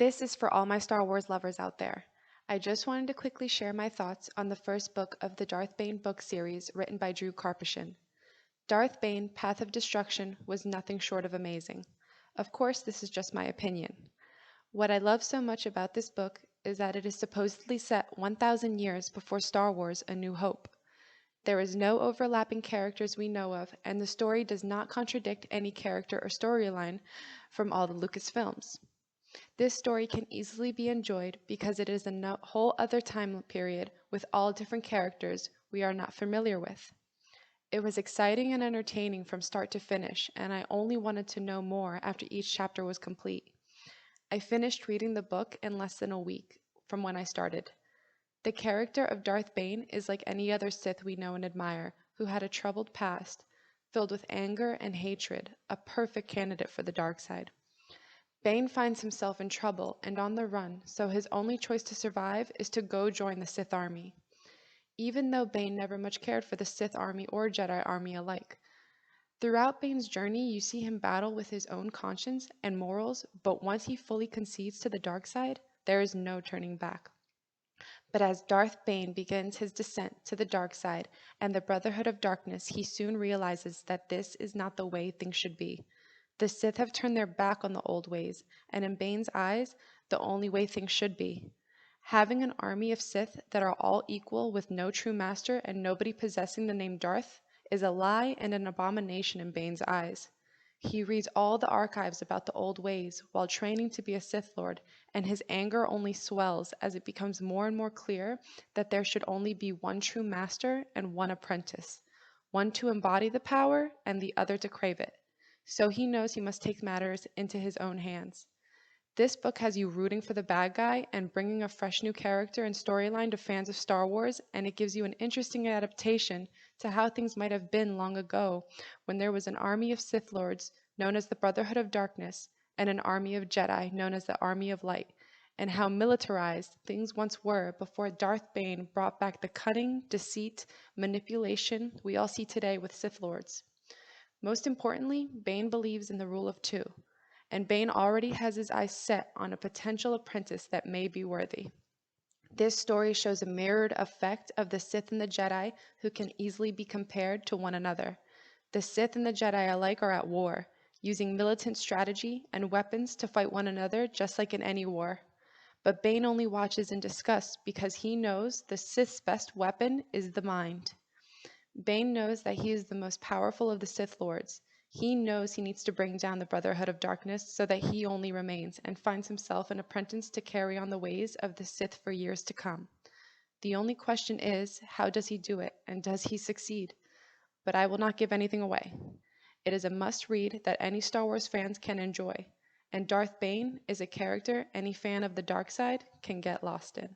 This is for all my Star Wars lovers out there. I just wanted to quickly share my thoughts on the first book of the Darth Bane book series written by Drew Karpyshyn. Darth Bane, Path of Destruction was nothing short of amazing. Of course, this is just my opinion. What I love so much about this book is that it is supposedly set 1,000 years before Star Wars A New Hope. There is no overlapping characters we know of, and the story does not contradict any character or storyline from all the Lucasfilms. This story can easily be enjoyed because it is a whole other time period with all different characters we are not familiar with. It was exciting and entertaining from start to finish, and I only wanted to know more after each chapter was complete. I finished reading the book in less than a week from when I started. The character of Darth Bane is like any other Sith we know and admire, who had a troubled past, filled with anger and hatred, a perfect candidate for the dark side. Bane finds himself in trouble and on the run, so his only choice to survive is to go join the Sith army. Even though Bane never much cared for the Sith army or Jedi army alike. Throughout Bane's journey, you see him battle with his own conscience and morals, but once he fully concedes to the dark side, there is no turning back. But as Darth Bane begins his descent to the dark side and the Brotherhood of Darkness, he soon realizes that this is not the way things should be. The Sith have turned their back on the old ways, and in Bane's eyes, the only way things should be. Having an army of Sith that are all equal with no true master and nobody possessing the name Darth is a lie and an abomination in Bane's eyes. He reads all the archives about the old ways while training to be a Sith Lord, and his anger only swells as it becomes more and more clear that there should only be one true master and one apprentice, one to embody the power and the other to crave it. So he knows he must take matters into his own hands. This book has you rooting for the bad guy and bringing a fresh new character and storyline to fans of Star Wars, and it gives you an interesting adaptation to how things might have been long ago when there was an army of Sith Lords known as the Brotherhood of Darkness and an army of Jedi known as the Army of Light, and how militarized things once were before Darth Bane brought back the cunning, deceit, manipulation we all see today with Sith Lords. Most importantly, Bane believes in the rule of two, and Bane already has his eyes set on a potential apprentice that may be worthy. This story shows a mirrored effect of the Sith and the Jedi who can easily be compared to one another. The Sith and the Jedi alike are at war, using militant strategy and weapons to fight one another just like in any war. But Bane only watches in disgust because he knows the Sith's best weapon is the mind. Bane knows that he is the most powerful of the Sith Lords. He knows he needs to bring down the Brotherhood of Darkness so that he only remains and finds himself an apprentice to carry on the ways of the Sith for years to come. The only question is, how does he do it, and does he succeed? But I will not give anything away. It is a must-read that any Star Wars fans can enjoy, and Darth Bane is a character any fan of the dark side can get lost in.